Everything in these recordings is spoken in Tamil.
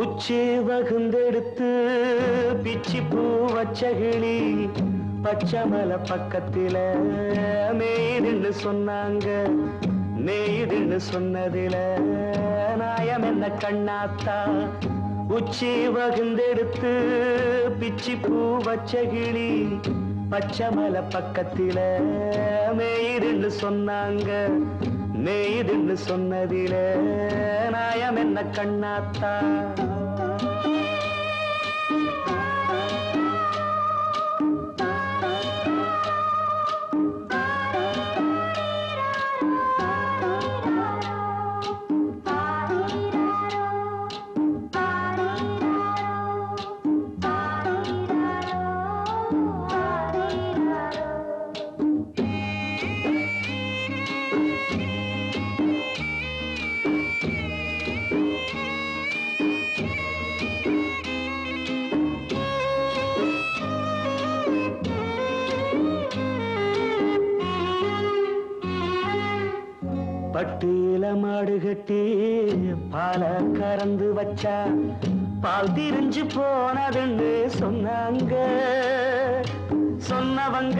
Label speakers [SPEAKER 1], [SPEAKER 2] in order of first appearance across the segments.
[SPEAKER 1] உச்சி வகுந்தெடுத்து பிச்சி பூ வச்ச கிளி பச்சமலை பக்கத்தில மேய்துன்னு சொன்னாங்க. மேய்துன்னு சொன்னதில நாயம் என்ன கண்ணாத்தா? உச்சி வகுந்தெடுத்து பிச்சி பூ வச்ச கிளி பச்சமலை பக்கத்தில மேய்துன்னு சொன்னாங்க. மேய்துன்னு சொன்னதில நாயம் என்ன கண்ணாத்தா? பட்டியில மாடு கட்டி பால கறந்து வச்சா பால் திரிஞ்சு போனதுன்னு சொன்னாங்க. சொன்னவங்க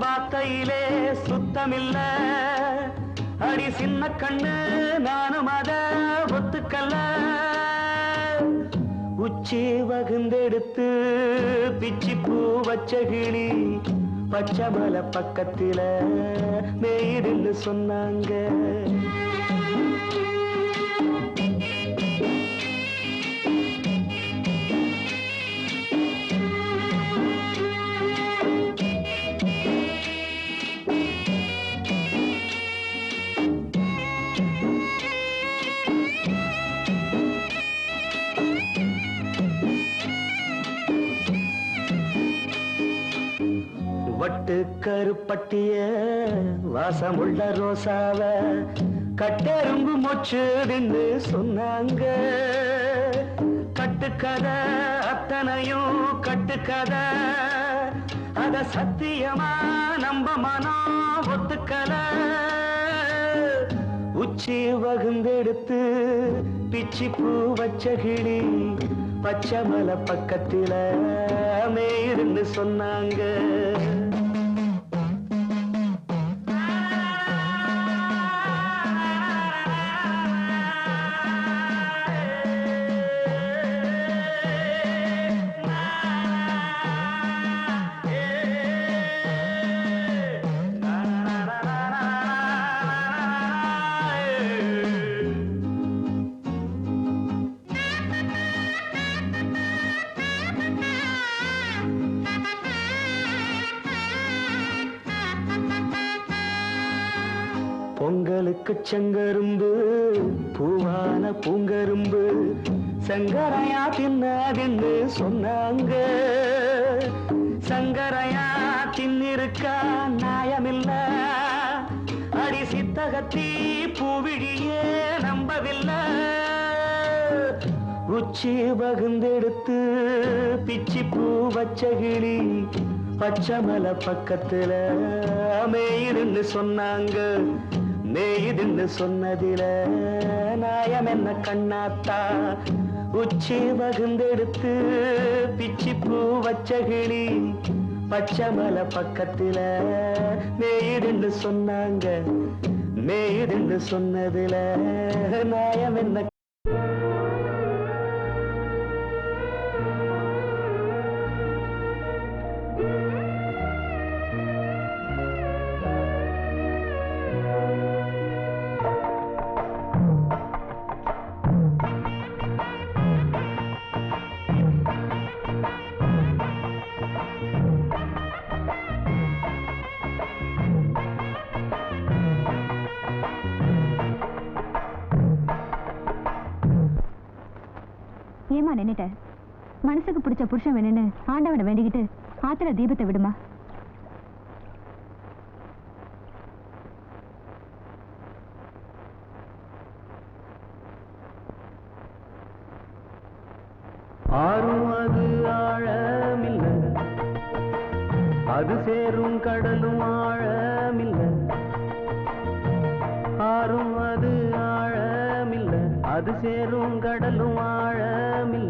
[SPEAKER 1] வார்த்தையிலே சுத்தமில்ல. அடி சின்ன கண்ணு நானும் அத ஒத்துக்கல்ல. உச்சி வகுந்தெடுத்து பிச்சி பூ வச்ச கிளி பச்சமலை பக்கத்தில மேய்துன்னு சொன்னாங்க. வட்டு கருப்பட்டிய வாசமுள்ள ரோசாவ கட்டெரும்பு மொச்சுதுன்னு சொன்னாங்க. கட்டுக்கதை அத்தனையும் கட்டுக்கதை. அத சத்தியமா நம்ப மனம் ஒத்துக்கல. உச்சி வகுந்தெடுத்து பிச்சி பூ வச்ச கிளி பச்சமலை பக்கத்தில மேய்துன்னு சொன்னாங்க. பொங்கலுக்கு செங்கரும்பு பூவான பூங்கரும்பு சங்கரையா தின்னதுன்னு சொன்னாங்க. சங்கரையா தின்னிருக்கா நியாயமில்ல. அடி சித்தகத்தி பூவிழியே நம்பவில்லை. உச்சி வகுந்தெடுத்து பிச்சி பூ வச்ச கிளி பச்சமலை பக்கத்தில மேய்துன்னு சொன்னாங்க. மேய்துன்னு சொன்னதில நாயம் என்ன கண்ணாத்தா? உச்சி வகுந்தெடுத்து பிச்சி பூ வச்ச கிளி பச்சமலை பக்கத்தில மேய்துன்னு சொன்னாங்க. மேய்துன்னு சொன்னதில நாயம் என்ன?
[SPEAKER 2] ஏமா நின்னுட்ட? மனசுக்கு பிடிச்ச புருஷன் வேணும்னு ஆண்டவனை வேண்டிக்கிட்டு ஆத்திர தீபத்தை விடுமா.
[SPEAKER 1] ஆறும் அது ஆழமில்ல, அது சேரும் கடலும் ஆழமில்ல. ஆறும் அது ஆழமில்ல, அது சேரும் கடலும் ஆழமில்ல.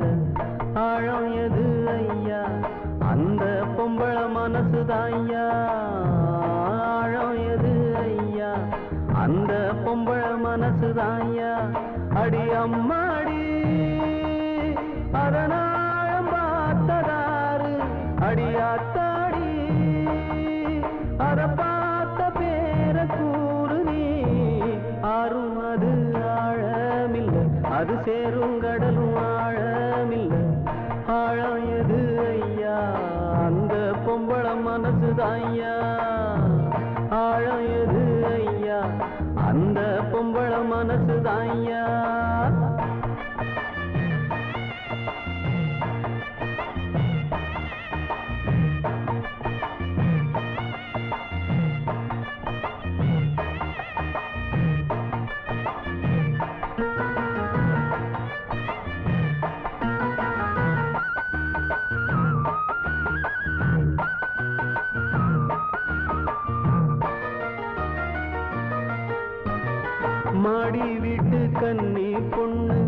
[SPEAKER 1] மனசுதாயா அடி அம்மாடி அதனாழம் பார்த்ததாரு அடியாத்தாடி அத பார்த்த பேர கூறு நீ ஆறும் அது ஆழமில்ல அது சேரும் கடலும் ஆழமில்ல ஆழம் எது ஐயா அந்த பொம்பள மனசுதாயா ஆழம் எது ஐயா அந்த பொம்பள மனசுதாயா மாடி வீட்டு கண்ணி பொண்ணு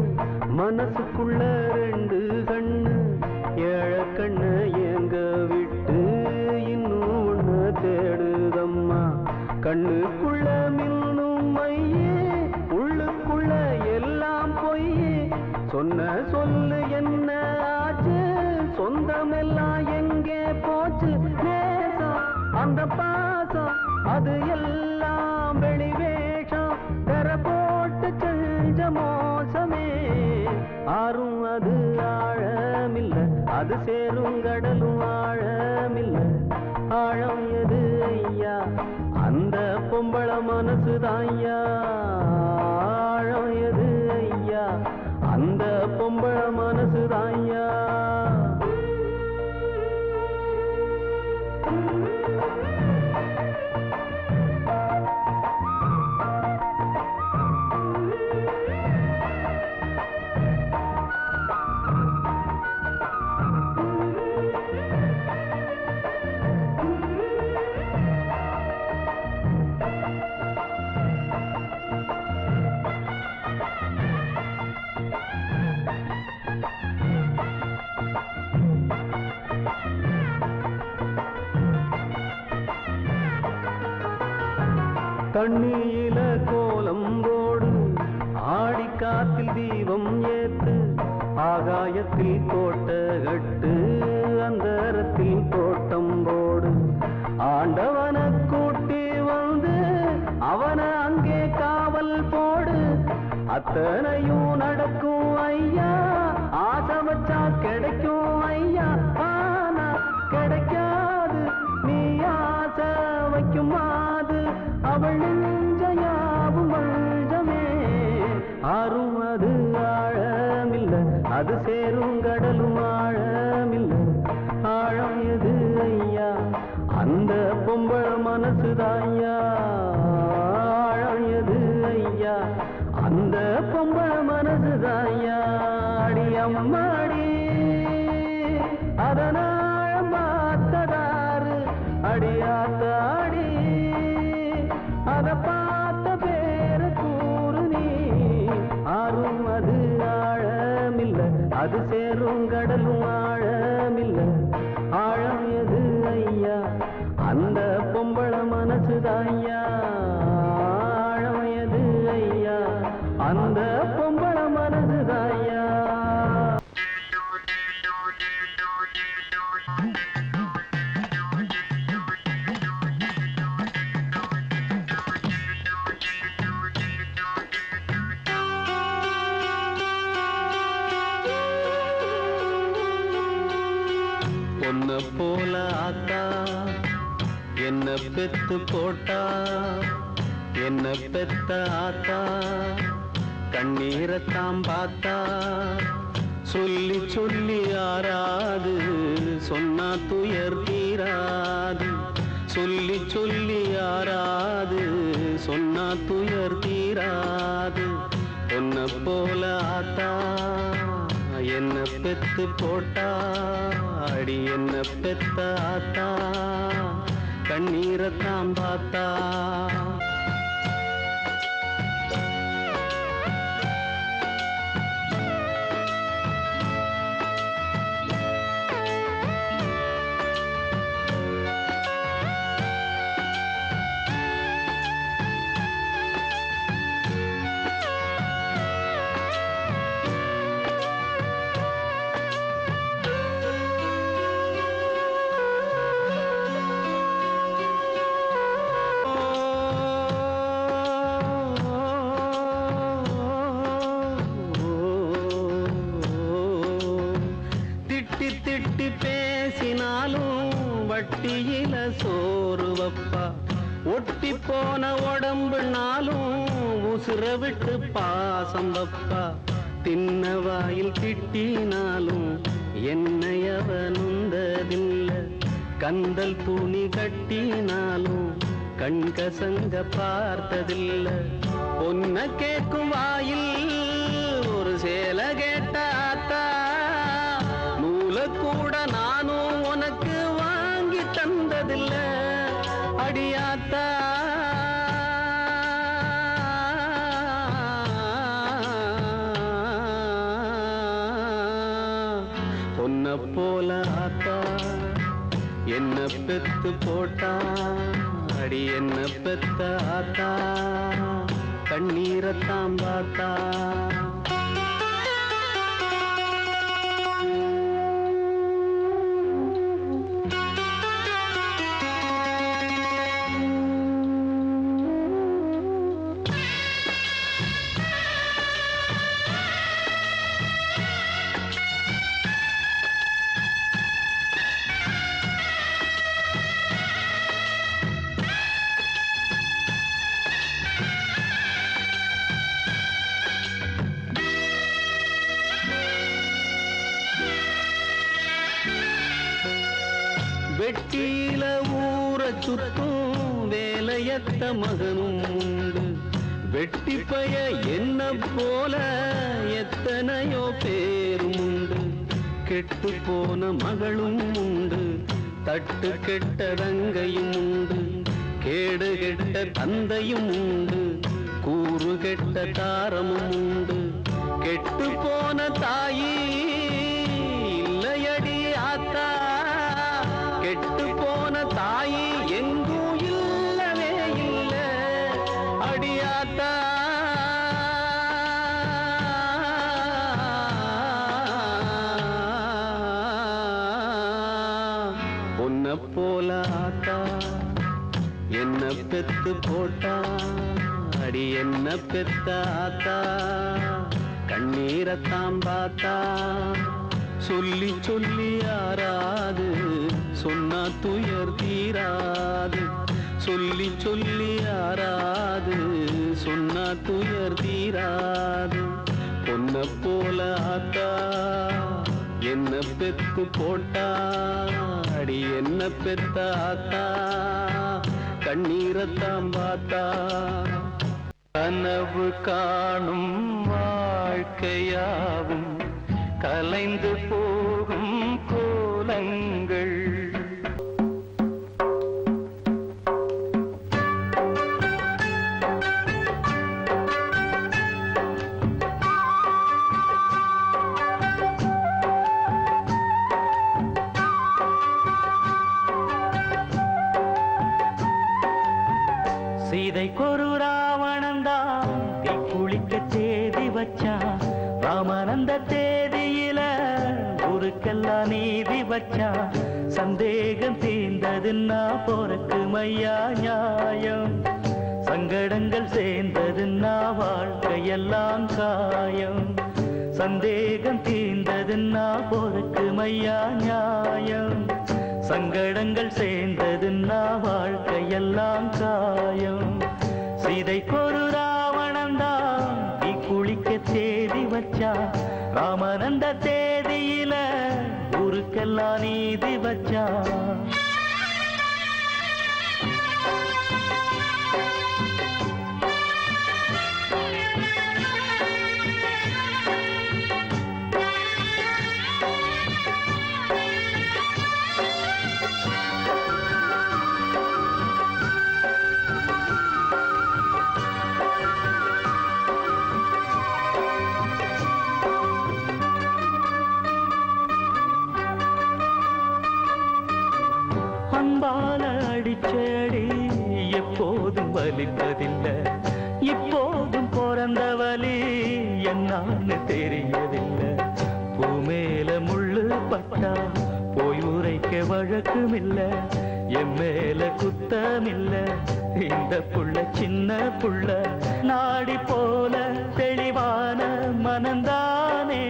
[SPEAKER 1] மனசுக்குள்ள ரெண்டு கண்ணு ஏழ கண்ணு எங்க விட்டு இன்னும் ஒண்ணு தேடுதம்மா கண்ணுக்குள்ள மின்னும் மையே உள்ளுக்குள்ள எல்லாம் பொய்யே சொன்ன சொல்லு என்ன ஆச்சு சொந்தமெல்லாம் எங்கே போச்சு நேசம் அந்த பாசம் அது எல்லாம் வெளிவேஷம் போட்டு செஞ்ச மோசமே ஆறும் அது ஆழமில்ல அது சேரும் கடலும் ஆழமில்ல ஆழம் எது ஐயா அந்த பொம்பள மனசுதாயா ஆழம் எது ஐயா அந்த பொம்பள மனசுதாயா தண்ணியில கோலம் போடு ஆடி காத்தில் தீபம் ஏத்து ஆகாயத்தில் கோட்ட கட்டு அந்தரத்தில் தோட்டம் போடு ஆண்டவன கூட்டி வந்து அவன அங்கே காவல் போடு அத்தனையும் நடக்கும் ஐயா ஆசை வச்சா கிடைக்கும் ஐயா ஆனா கிடைக்காது நீ ஆசை வைக்கும் மாது அவள் நெஞ்சையாவும் வஞ்சமே ஆறும் அது ஆழமில்ல அது சேரும் கடலும் ஆழமில்ல ஆழம் எது ஐயா அந்த பொம்பள மனசுதாயா ஆழம் எது ஐயா அந்த பொம்பள மனசுதாயா அடி அம்மாடி அதனாழம் பார்த்ததாரு அடியாத்தாடி அத பார்த்த பேர கூறு நீ ஆறும் அது ஆழமில்ல அது சேரும் கடலும் ஆழமில்ல ஆழம் எது ஐயா அந்த பொம்பள மனசுதாயா ஆழம் எது ஐயா அந்த பொம்பள மனசுதாயா பொன்ன போல ஆத்தா என்ன பெத்து போட்டா என்ன பெத்த ஆத்தா கண்ணீரத்தாம் பார்த்தா சொல்லி சொல்லி ஆறாது சொன்னா துயர் தீராது சொல்லி சொல்லி ஆறாது சொன்னா துயர் தீராது பொன்ன போல ஆத்தா என்ன பெத்து போட்டா அடி என்ன பெத்த ஆத்தா கண்ணீரத்தாம் பார்த்தா பட்டியில சோறு வப்பா, ஒட்டி போன உடம்புனாலும் உசுர விட்டு பாசம் வப்பா, தின்ன வாயில் திட்டினாலும் என்னையவ நுந்ததில்ல, கந்தல் துணி கட்டினாலும் கண்கசங்க பார்த்ததில்ல, பொன்ன கேட்கும் வாயில் ஒரு சேலை கேட்டாத்தா, நூல கூட நானும் உனக்கு வாங்கி தந்ததில்ல அடியாத்தா. பொன்ன போல ஆத்தா என்ன பெத்து போட்டா, அடி என்ன பெத்த ஆத்தா கண்ணீரத்தாம் பார்த்தா. வெட்டியில ஊற சுத்தும் வேலையத்த மகனும் உண்டு, வெட்டி பய என்ன போல எத்தனையோ பேரும் உண்டு, கெட்டு போன மகளும் உண்டு, தட்டு கெட்ட தங்கையும் உண்டு, கேடு கெட்ட தந்தையும் உண்டு, கூறு கெட்ட தாரமும் உண்டு, கெட்டு போன தாயி இல்லையடி ஆத்தா, கெட்டு போன தாயி எங்கும் இல்லவே இல்ல அடியாத்தா. பொன்ன போல ஆத்தா என்ன பெத்து போட்டா, அடி என்ன பெத்த ஆத்தா கண்ணீரத்தாம் பார்த்தா. சொல்லி சொல்லி யாராது சொன்னா துயர் தீராது, சொல்லி சொல்லி யாராது சொன்னா துயர் தீராது, பொன்ன போல ஆத்தா என்ன பெத்து போட்டா, அடி என்ன பெத்த ஆத்தா கண்ணீரத்தாம் பார்த்தா. கனவு காணும் வாழ்க்கையாவும் கலைந்து போகும் கோலங்கள், சீதைக்கொரு ராவணந்தான் தீ குளிக்க தேதி வச்சான், ராமனந்த தேதியில ஊருக்கெல்லாம் நீதி வச்சான், சந்தேகம் தீர்ந்ததுன்னா போறக்கு மையா நியாயம், சங்கடங்கள் சேர்ந்ததுன்னா வாழ்க்கையெல்லாம் காயம், சந்தேகம் தீர்ந்ததுன்னா போறக்கு மையா நியாயம், சங்கடங்கள் சேர்ந்ததுன்னா வாழ்க்கையெல்லாம் காயம். சீதைக்கொரு ராவணந்தான் தீ குளிக்க தேதி வச்சா, ராமனந்த தேதியில ஊருக்கெல்லாம் நீதி வச்சா. அன்பால அடிச்சடி எப்போதும் வலிப்பதில்லை, இப்போதும் பிறந்த வலி என்னான்னு தெரியவில்லை, பூமேல முள்ளு பட்டா போய் உரைக்க வழக்குமில்ல, என் மேல குத்தமில்ல, இந்த புள்ள சின்ன புள்ள நாடி போல தெளிவான மனந்தானே,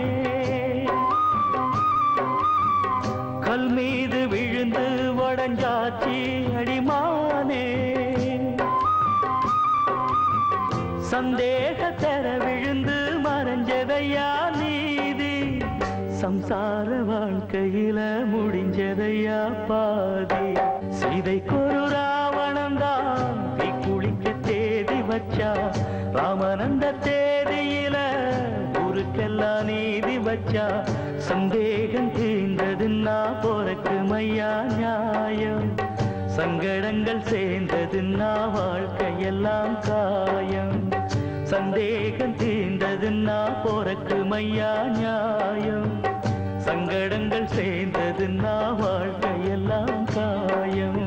[SPEAKER 1] கல் மீது விழுந்து வடஞ்சாச்சி அடிமானே சந்தேக தர விழுந்து மறைஞ்சதையா நீதி சம்சார வாழ்க்கையில முடிஞ்சதையா பாதி சீதைக்கொரு ராவணந்தான் தீ குளிக்க தேதி வச்சா ராமனந்த தேதியில ஊருக்கெல்லாம் நீதி வச்சா சந்தேகம் தீர்ந்ததுன்னா போறக்கு மையா நியாயம் சங்கடங்கள் சேர்ந்ததுன்னா வாழ்க்கையெல்லாம் காயம் சந்தேகம் தீர்ந்ததுன்னா போறக்கு மையா நியாயம் சங்கடங்கள் சேர்ந்ததுன்னா வாழ்க்கையெல்லாம் காயம்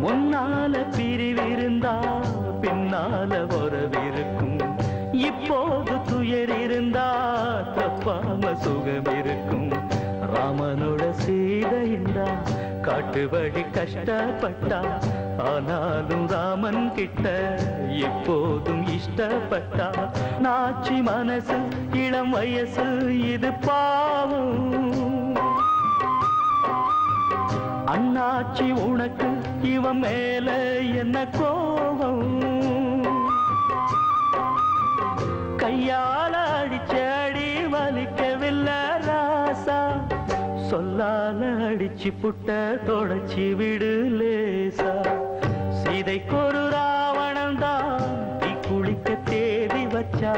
[SPEAKER 1] முன்னால பிரிவிருந்தா பின்னால உறவிருக்கும் இப்போது துயர் இருந்தா தப்பாம சுகம் இருக்கும் ராமனோட சீதையின்றா காட்டுபடி கஷ்டப்பட்டா ஆனாலும் ராமன் கிட்ட இப்போதும் இஷ்டப்பட்டா நாச்சி மனசு இளம் வயசு இது பாவம் அண்ணாச்சி உனக்கு இவன் மேல என்ன கோபம் கையால அடிச்ச அடி வலிக்கவில்லை ராசா சொல்லால அடிச்சு புட்ட தொடச்சி விடு லேசா சீதைக்கொரு ராவணன் தான் தீ குளிக்க தேதி வச்சா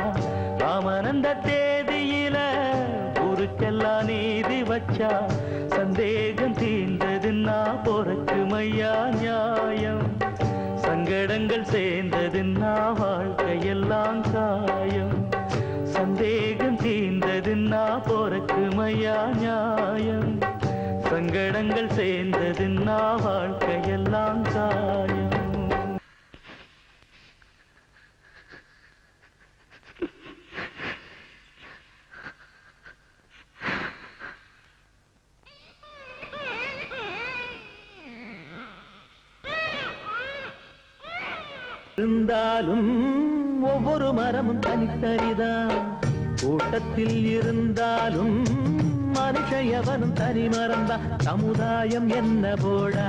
[SPEAKER 1] ராமனந்த தேதியில ஊருக்கெல்லாம் நீதி வச்சா சந்தேகம் தீர்ந்ததுன்னா போறக்கு மையா நியாயம் சங்கடங்கள் சேர்ந்ததுன்னா வாழ்க்கையெல்லாம் காயம் சந்தேகம் தீர்ந்ததுன்னா போறக்கு மையா நியாயம் சங்கடங்கள் சேர்ந்ததுன்னா வாழ்க்கையெல்லாம் காயம் இருந்தாலும் ஒவ்வொரு மரமும் தனித்தனிதான் கூட்டத்தில் இருந்தாலும் மனுஷ எவனும் தனி மரம்தான் சமுதாயம் என்ன போடா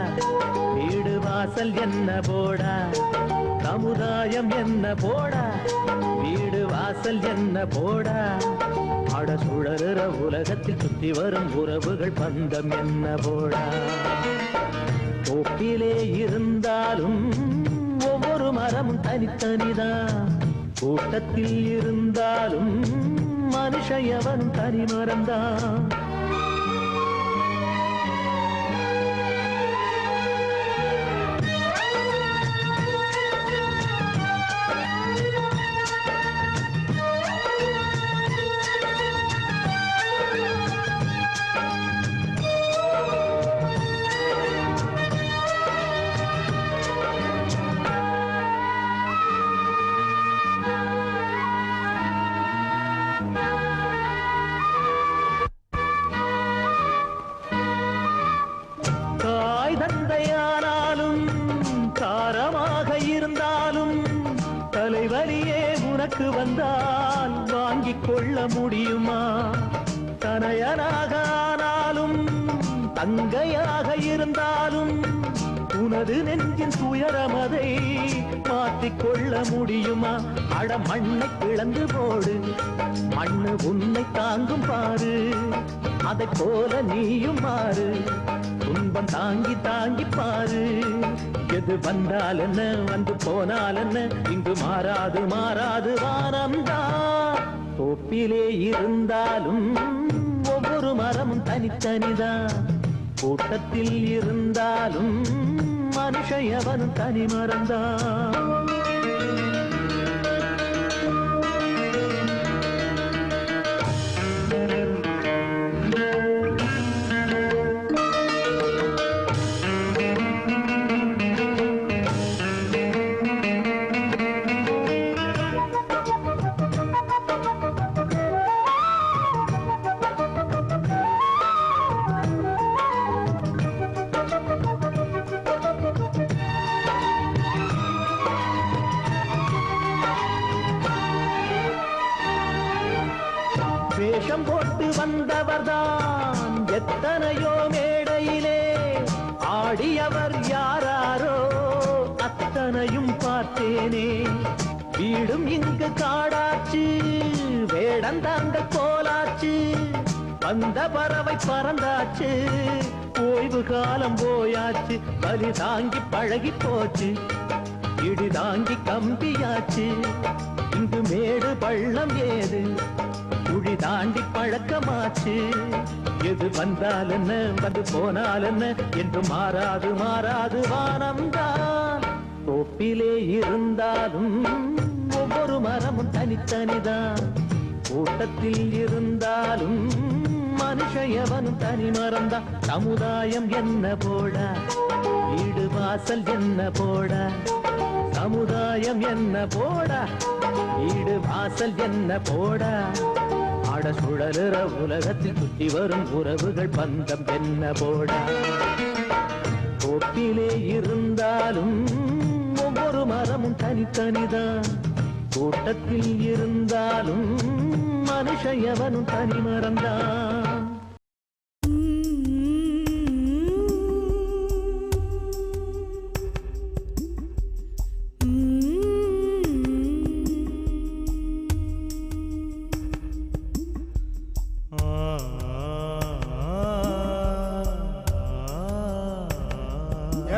[SPEAKER 1] வீடு வாசல் என்ன போடா சமுதாயம் என்ன போடா வீடு வாசல் என்ன போடா அட சுழறுற உலகத்தில் சுத்தி வரும் உறவுகள் பந்தம் என்ன போடா கோப்பிலே இருந்தாலும் ஒவ்வொரு மரமும் தனித்தனிதான் கூட்டத்தில் இருந்தாலும் மனுஷ எவனும் தனி மரம்தான் தந்தையானாலும் காரமாக இருந்தாலும் தலைவலியே உனக்கு வந்தால் வாங்கிக் கொள்ள முடியுமா தனையனாக ஆனாலும் தங்கையாக இருந்தாலும் உனது நெஞ்சின் துயரமதை மாற்றிக்கொள்ள முடியுமா அட மண்ணை பிளந்து போடு மண்ணு உன்னை தாங்கும் பாரு அதை போல நீயும் மாறு துன்பம் தாங்கி தாங்கி பாரு எது வந்தால் என்ன வந்து போனால் என்ன இங்கு மாறாது மாறாது வானம்தான் தோப்பிலே இருந்தாலும் ஒவ்வொரு மரமும் தனித்தனிதான் கூட்டத்தில் இருந்தாலும் மனுஷ எவனும் தனி மரம்தான் வாழ்ந்து வந்தவர்தான் எத்தனையோ மேடையிலே ஆடியவர் யாராரோ அத்தனையும் பார்த்தேனே. வீடும் இங்கு காடாச்சு, வேடந்தாங்க கோலாச்சு, வந்த பறவை பறந்தாச்சு, ஓய்வு காலம் போயாச்சு, பலி தாங்கி பழகி போச்சு, இடி தாங்கி கம்பியாச்சு. இங்கு மேடு பள்ளம் ஏது, குழி தாண்டி பழக்கமாச்சு. எது வந்தால் என்ன வந்து போனால் என்ன என்று மாறாது மாறாது வானம்தான். தோப்பிலே இருந்தாலும் ஒவ்வொரு மரமும் தனித்தனிதான், கூட்டத்தில் இருந்தாலும் மனுஷயவனும் தனி மரம்தான். சமுதாயம் என்ன போடா, வீடு வாசல் என்ன போடா, சமுதாயம் என்ன போடா, வீடு வாசல் என்ன போடா. ஆட சுழலுற உலகத்தில் சுற்றி வரும் உறவுகள் பந்தம் என்ன போடா. தோப்பிலே இருந்தாலும் ஒவ்வொரு மரமும் தனித்தனிதான், கூட்டத்தில் இருந்தாலும் மனுஷயவனும் தனி மறந்தான்.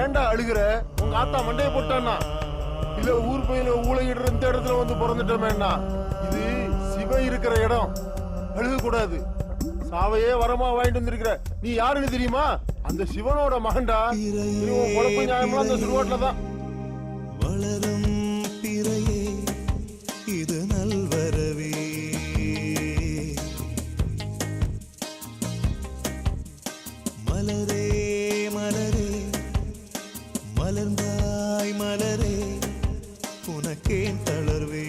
[SPEAKER 3] ஏண்டா அழுகுற? உங்க ஆத்தா மண்டையை போட்டானா இல்ல ஊர் பையில ஊழையிடுற இந்த இடத்துல வந்து பிறந்துட்டோமேண்ணா? இது சிவ இருக்கிற இடம், அழுக கூடாது. சாவையே வரமா வாங்கிட்டு வந்திருக்கிற. நீ யாருன்னு தெரியுமா? அந்த சிவனோட மகன்டா. குழப்ப நியாயமா அந்த சுடுவாட்டில தான்.
[SPEAKER 4] வளரும் பிறையே இது நல்வரவே, மலரே மலரே மலர்ந்தாய் மலரே உனக்கேன் தளர்வே.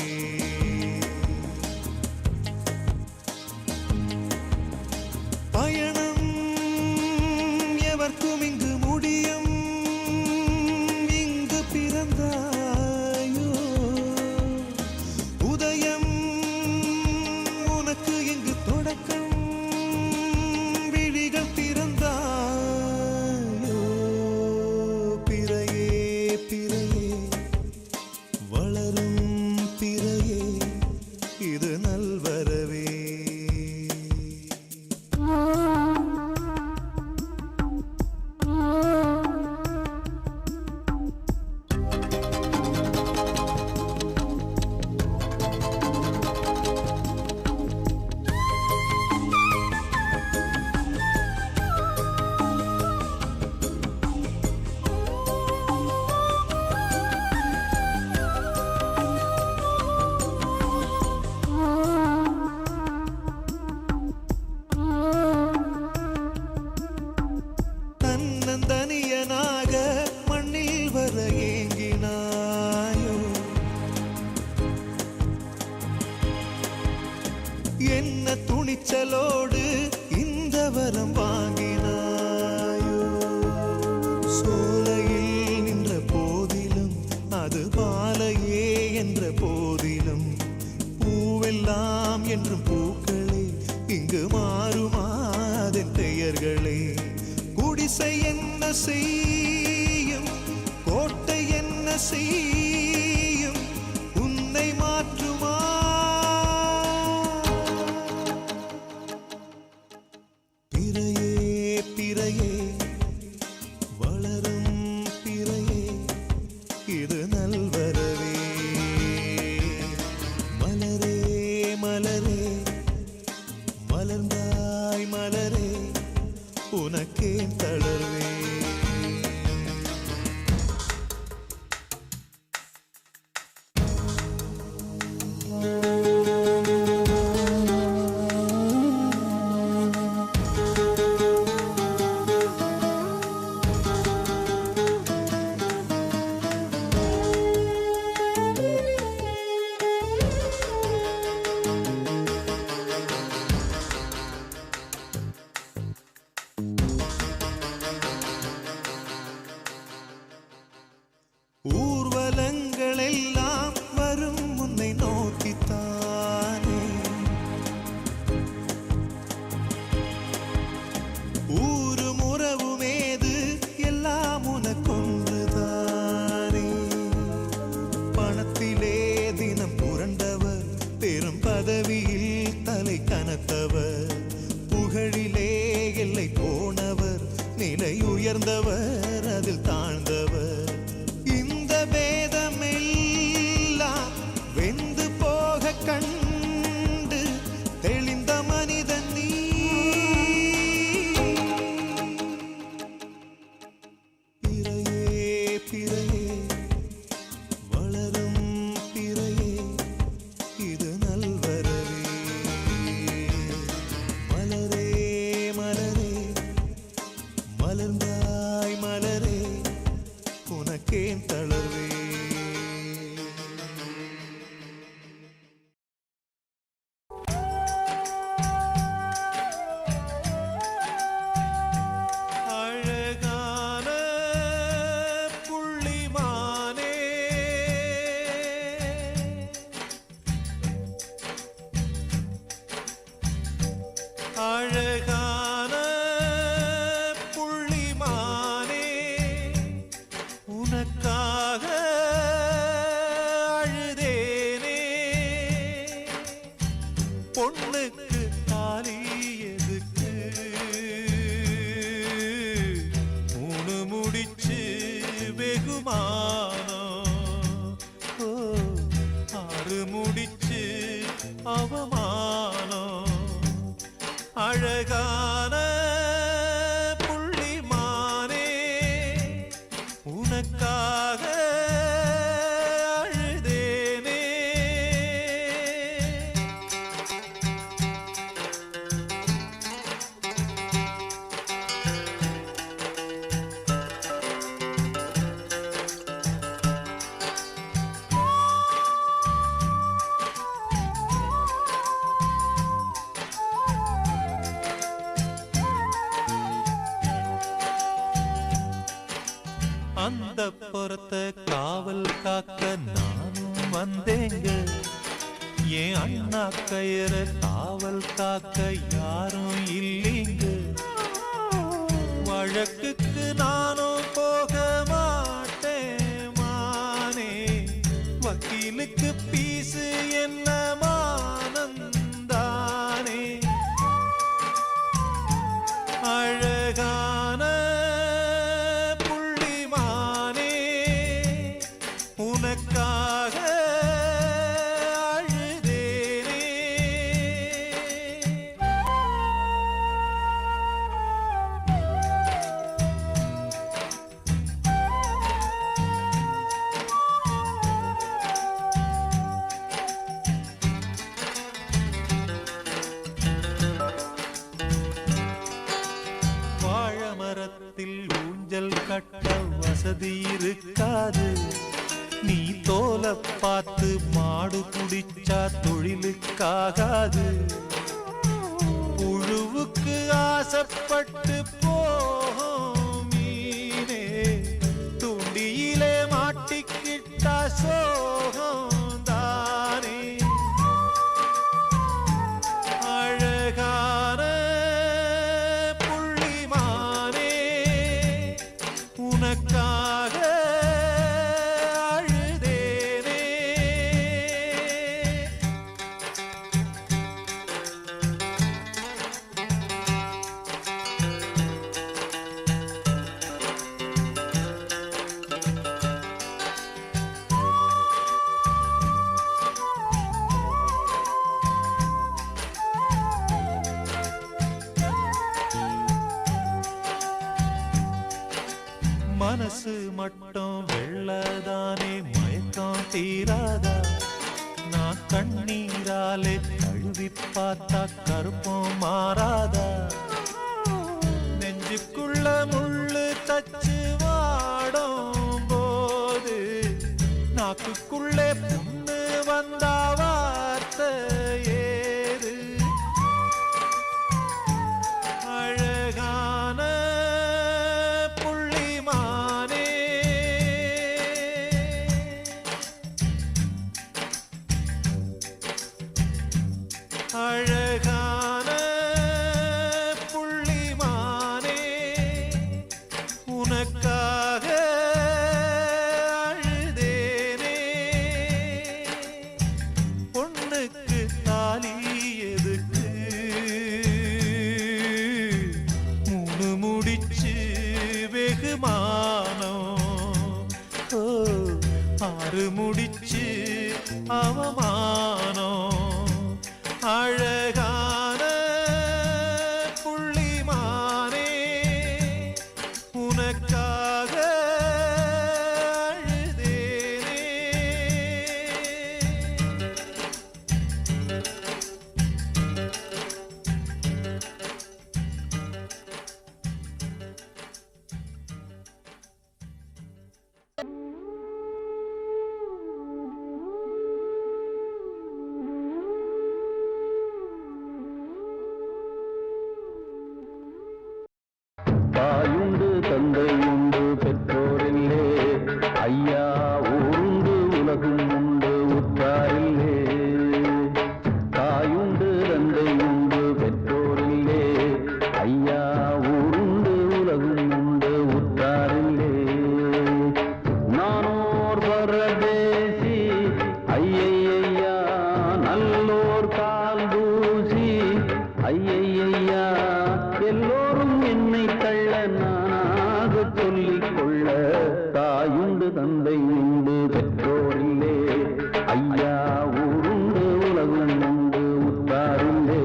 [SPEAKER 4] பயணம் எவர்க்கும் இங்கு முடியும், இங்கு பிறந்தாயோ உதயம் உனக்கு இங்கு தொடக்கம், விழிகள் திறந்தாயோ. பிறையே பிறையே வளரும் பிறையே இது நல்வரவே. தன்னந்தனியனாக மண்ணில் வர ஏங்கினாயோ, என்ன துணிச்சலோடு இந்த வரம் வாங்கினாயோ. சோலையில் நின்ற போதிலும் அது பாலையே என்ற போதிலும், பூவெல்லாம் என்றும் பூக்களே இங்கு மாறுமாதென் பெயர்களே. குடிசை என்ன செய்யும், கோட்டை என்ன செய்யும், உன்னை மாற்றுமா. பிறையே பிறையே வளரும் பிறையே இது நல்வரவே. மலரே மலரே மலர்ந்தாய் மலரே உனக்கேன் தளர்வே. புகழிலே எல்லை போனவர், நிலை உயர்ந்தவர், அதில் தாழ்ந்தவர். இந்த பேதமெல்லாம் வெந்து போக கண்டு தெளிந்த மனிதன் நீ. பிறையே பிறையே வளரும் பிறையே, இது நல்வரவே. மலரே மலரே மலர்ந்தாய் மலரே, உனக்கேன் தளர்வே. அழகான புள்ளிமானே, அழகான புள்ளிமானே, உனக்காக அழுதேனே. பொண்ணுக்கு தாலி எதுக்கு, மூணு முடிச்சு வெகுமானம், ஓ, 6 முடிச்சு அவமானம். அழகான புள்ளிமானே, உனக்காக அழுதேனே. அந்த புறத்த காவல் காக்க நானும் வந்தேங்க, என் அண்ணா கயிற காவல் காக்க யாரும் இல்லைங்க. வழக்குக்கு நானும் போக மாட்டேன் மானே, வக்கீலுக்கு பீசு என்ன மானந்தானே. அழகான புள்ளிமானே, உனக்காக அழுதேனே. வாழமரத்தில் ஊஞ்சல் கட்ட வசதி இருக்காது, நீ தோலை பார்த்து மாடு குடிச்சா தொழிலுக்காகாது. புழுவுக்கு ஆசைப்பட்டு போகும் மீனே, துண்டியிலே மாட்டிக்கிட்டா சோகம் தானே. அழகான புள்ளிமானே, உனக்காக அழுதேனே. மனசு மட்டும் வெள்ளதானே, மயக்கம் தீராதா. நான் கண்ணீராலே கழுவி பார்த்தா கருப்பம் மாறாதா. நெஞ்சுக்குள்ள முள்ளு தச்சு வாடும் போது, நாக்குக்குள்ளே புண்ணு வந்தா வார்த்தை ஏது. அழகான புள்ளிமானே, அழகான புள்ளிமானே, உனக்காக அழுதேனே. பொண்ணுக்கு கருமுடிச்சு அவமானம் அழகான புள்ளிமானே உனக்காக அழுதேனே.
[SPEAKER 1] தாயுண்டு தந்தை உண்டு பெற்றோரில்லே, ஐயா ஊருண்டு உலகும் உண்டு உற்றாரில்லே. தாயுண்டு தந்தை உண்டு பெற்றோரில்லே, ஐயா ஊருண்டு உலகும் உண்டு உற்றாரில்லே. நானோர் பரதேசி ஐயையா, நல்லோர் கால் தூசி ஐயையா, எல்லோரும் என்னை தள்ள நானாக சொல்லிக் கொள்ள. தாயுண்டு தந்தை உண்டு பெற்றோரில்லே, ஐயா ஊருண்டு உலகம் உண்டு உற்றாரில்லே.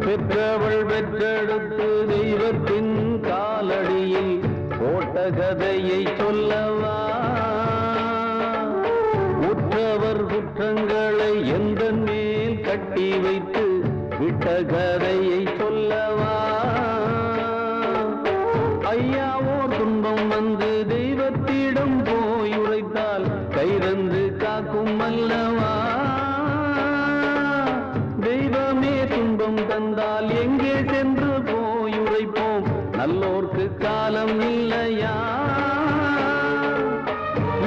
[SPEAKER 1] பெற்றவள் பெற்றெடுத்து தெய்வத்தின் காலடியில் போட்ட கதையை சொல்லவா, உற்றவர் குற்றங்களை எந்த மேல் கட்டி வைத்து விட்ட கதையை சொல்லவா. ஐயாவோர் துன்பம் வந்து தெய்வத்திடம் போய் உரைத்தால் கைரந்து காக்கும் அல்லவா. தெய்வமே துன்பம் தந்தால் எங்கே சென்று போய் உரைப்போம், நல்லோர்க்கு காலம் இல்லையா.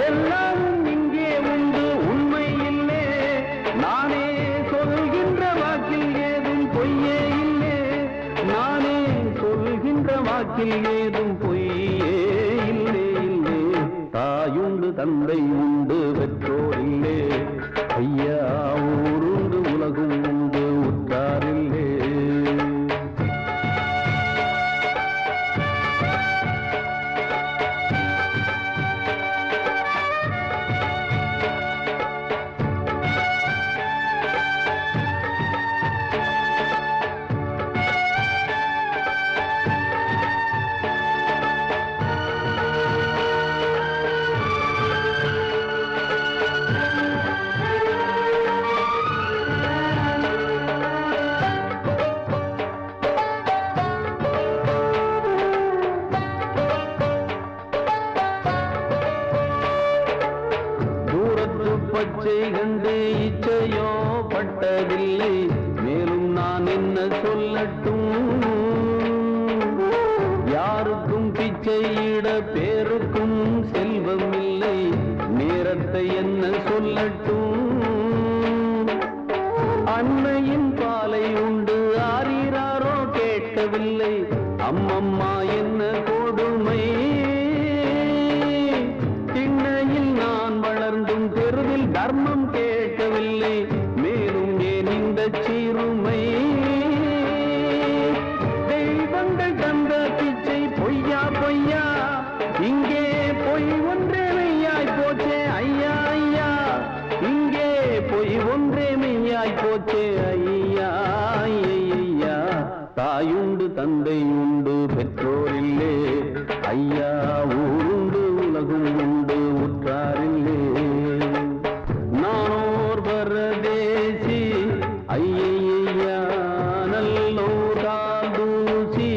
[SPEAKER 1] எல்லாம் இங்கே உண்டு உண்மை இல்லே, நானே சொல்கின்ற வாக்கில் ஏதும் பொய்யே இல்லே. நானே சொல்கின்ற வாக்கில் ஏதும் பொய்யே இல்லே இல்லே. தாயுண்டு தந்தை உண்டு பெற்றோரில்லே, ஐயா ஊருண்டு உலகும் உண்டு உற்றாரில்லே. பச்சை கண்டு இச்சையோ பட்டதில்லை, மேலும் நான் என்ன சொல்லட்டும். யாருக்கும் பிச்சையிட பேருக்கும் செல்வம் இல்லை, நேரத்தை என்ன சொல்லட்டும். அன்னையின் பாலை உண்டு ஆரீராரோ கேட்கவில்லை, அம்மம்மா என்ன கொடுமை. திண்ணையில் நான் வளர்ந்தும் தெருவில் தர்மம் கேட்கவில்லை, மேலும் ஏன் இந்த சிறுமை. தெய்வங்கள் தந்த பிச்சை பொய்யா பொய்யா, இங்கே பொய் ஒன்றே மெய்யாய் போச்சே ஐயா ஐயா. இங்கே பொய் ஒன்றே மெய்யாய் போச்சே ஐயா ஐயா. தாயுண்டு தந்தை உண்டு பெற்றோரில்லே, ஐயா ஊருண்டு உலகும் உண்டு உற்றாரில்லே. நானோர் பரதேசி ஐயையா, நல்லோர் கால் தூசி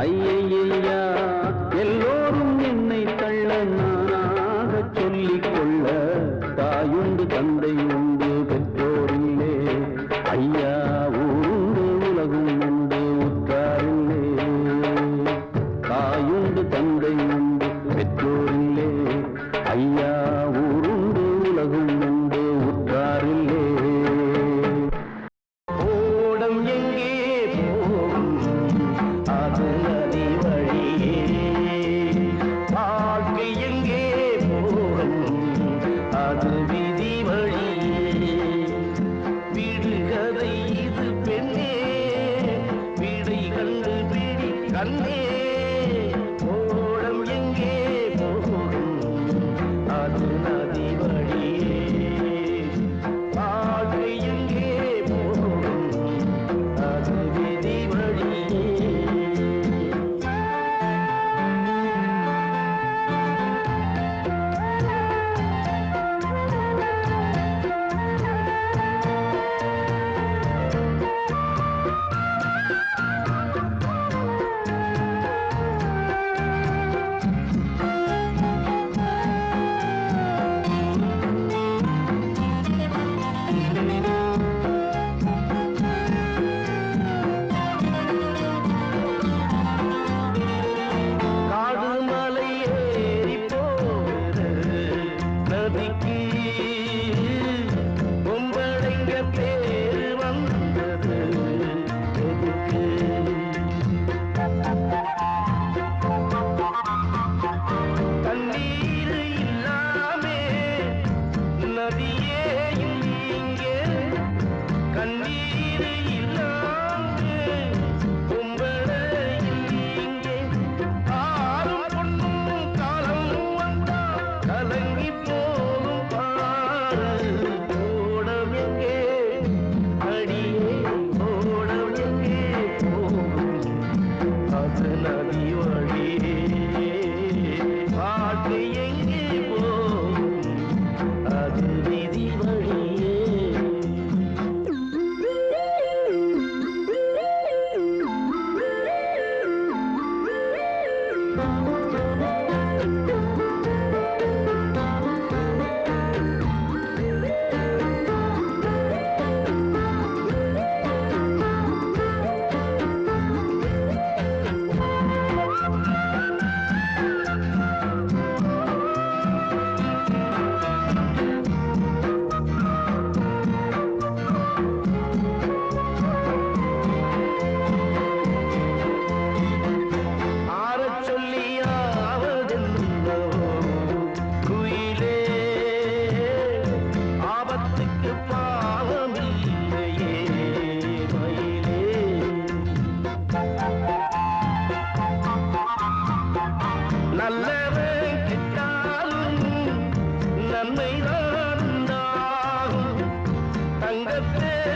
[SPEAKER 1] ஐயையா, எல்லோரும் என்னை தள்ள நானாக சொல்லிக் கொள்ள. தாயுண்டு தந்தை உண்டு பெற்றோரில்லே, ஐயா ஊருண்டு உலகும் உண்டு உற்றாரில்லே.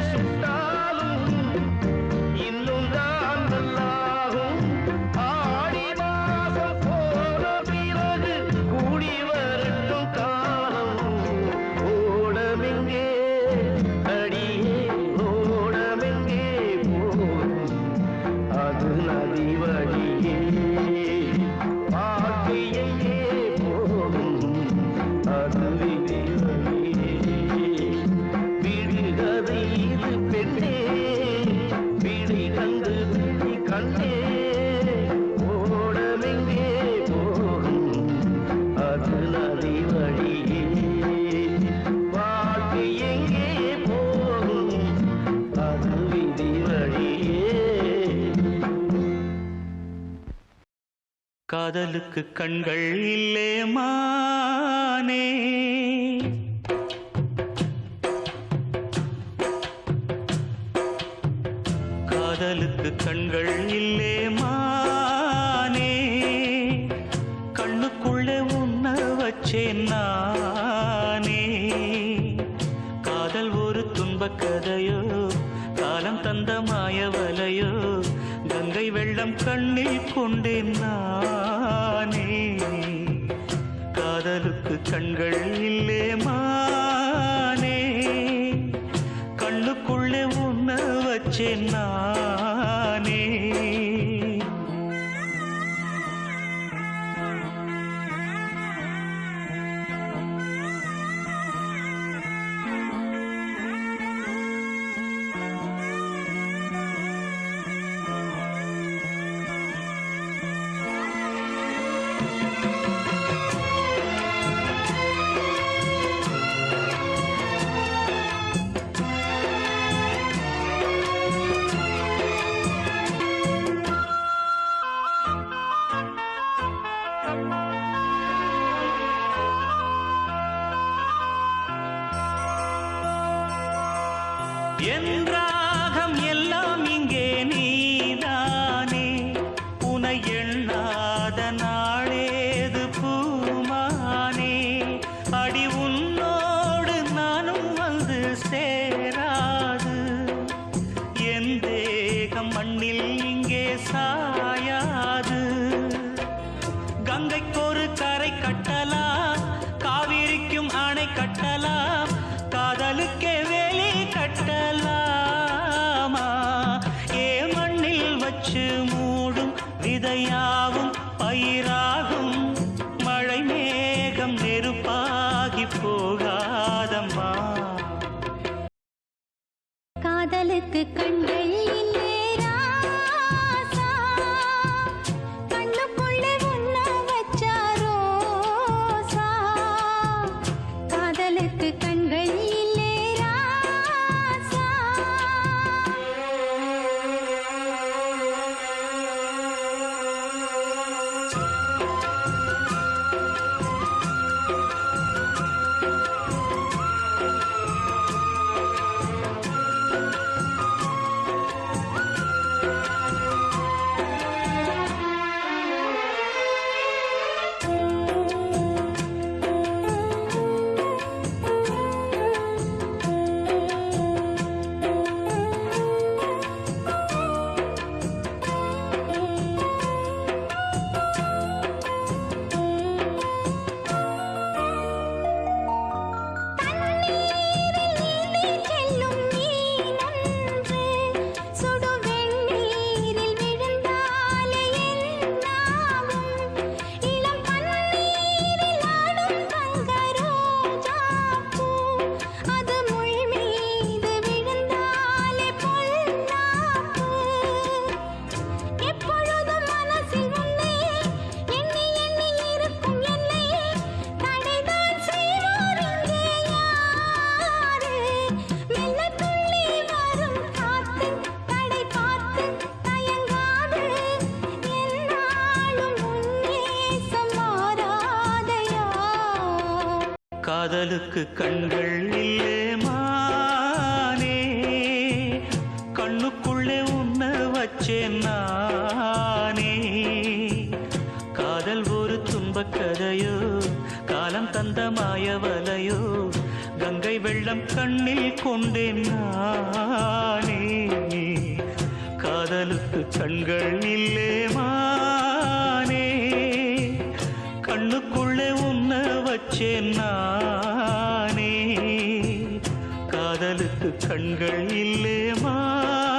[SPEAKER 1] சுட்டாலும் இன்னும் தான் நல்லாகும். ஆடி மாசம் போன பிறகு கூடி வரட்டும் காலம். ஓடமெங்கே அடியே ஓடமெங்கே போகும் அது நதி வழியே. பாட்டு எங்கே போகும் அது விதி வழியே. விடுகதை இது பெண்ணே விழி கண்டு விழி கண்ணே. ஓடமெங்கே போகும் அது நதி வழியே. பாட்டு எங்கே போகும் அது விதி வழியே.
[SPEAKER 5] காதலுக்கு கண்கள் இல்லே மானே, காதலுக்கு கண்கள் இல்லே மானே. கண்ணுக்குள்ளே உன்ன வச்சேன் நானே. காதல் ஒரு துன்பக் கதையோ காலம் தந்த மாயவலையோ. கங்கை வெள்ளம் கண்ணில் கொண்டேன் நானே. காதலுக்கு கண்கள் இல்லே மானே, கண்ணுக்குள்ளே உன்ன வச்சேன் நானே. என் ராகம் எல்லாம் இங்கே நீதானே. உனை எண்ணாத நாளேது பூமானே. அடி உன்னோடு நானும் வந்து சேராது. என் தேகம் மண்ணில் இங்கே சாயாது. கங்கைக்கொரு கரை கட்டலாம், காவிரிக்கும் அணை கட்டலாம். காதலுக்கே வேலி கட்டலாமா? ஏ மண்ணில் வச்சு மூடும் விதையாவும் பயிராகும். மழை மேகம் நெருப்பாகி போகாதம்மா.
[SPEAKER 2] காதலுக்கு கண்கள் இல்லே ராசா, கண்ணுக்குள்ளே உன்ன வச்சா ரோசா. காதலுக்கு கண்கள் இல்லே ராசா.
[SPEAKER 5] காதலுக்கு கண்கள் இல்லே மானே, கண்ணுக்குள்ளே உன்ன வச்சேன் நானே. காதல் ஒரு துன்பக் கதையோ, காலம் தந்த மாயவலையோ, கங்கை வெள்ளம் கண்ணில் கொண்டேன் நானே. காதலுக்கு கண்கள் இல்லே மானே, கண்ணுக்குள்ளே உன்னை வச்சேன் நானே. காதலுக்கு கண்கள் இல்லே மானே.